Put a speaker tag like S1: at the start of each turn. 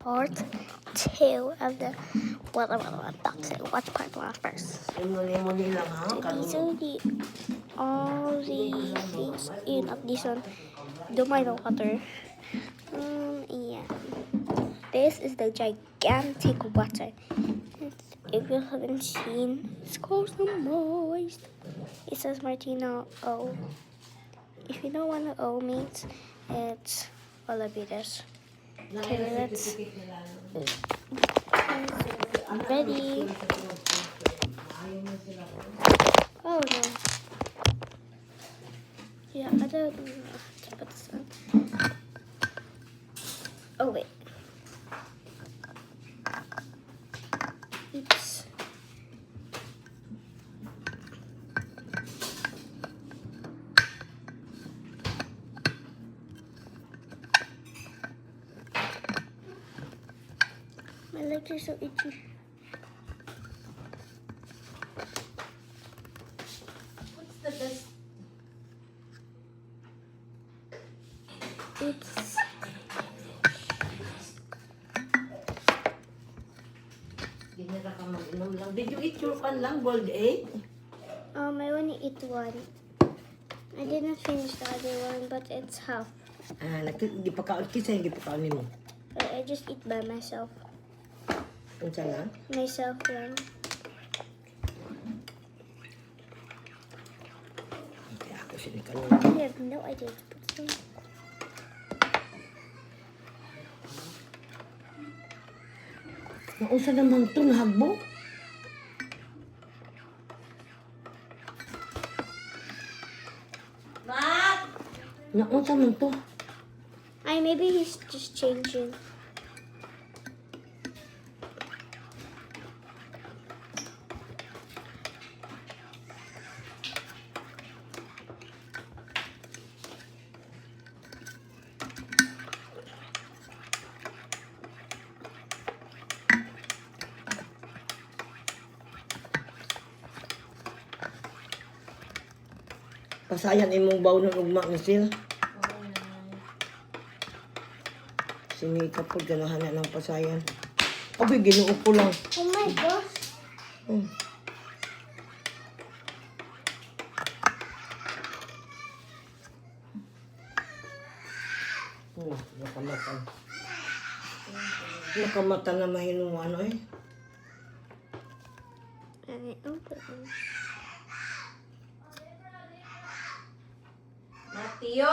S1: Part 2 of the unboxing. What part one first?
S2: Muli lang ha.
S1: These are all the things in of this one. The minor cutter. Yeah. This is the gigantic water. If you haven't seen, it's called some moist. It says Martina O. If you know what an O means, it's all of this. Okay, let's ready. Oh no. Yeah, I don't know how to put this on. Oh wait. Oops. My legs are so itchy.
S2: What's the best?
S1: It's
S2: Ginira ka mag-inom lang. Did you eat your pan lang, boiled egg?
S1: I only eat one. I didn't finish the other one, but it's half.
S2: Kisa yung gipakaon mo.
S1: I just eat by myself.
S2: Unsa lang?
S1: Myself lang.
S2: Kaya ako sinikanon.
S1: I have no idea to put some.
S2: Nausa naman ito, nahagbo. Mat! Nausa man ito.
S1: Maybe he's just changing.
S2: Pasayan imong baw ng ugma ni Sil. Sinika po, ganahan na ng pasayan. Abi, ginuo ko lang.
S1: Oh my gosh.
S2: Nakamata. Nakamata na mahinuan eh.
S1: And I open.
S2: Mateo!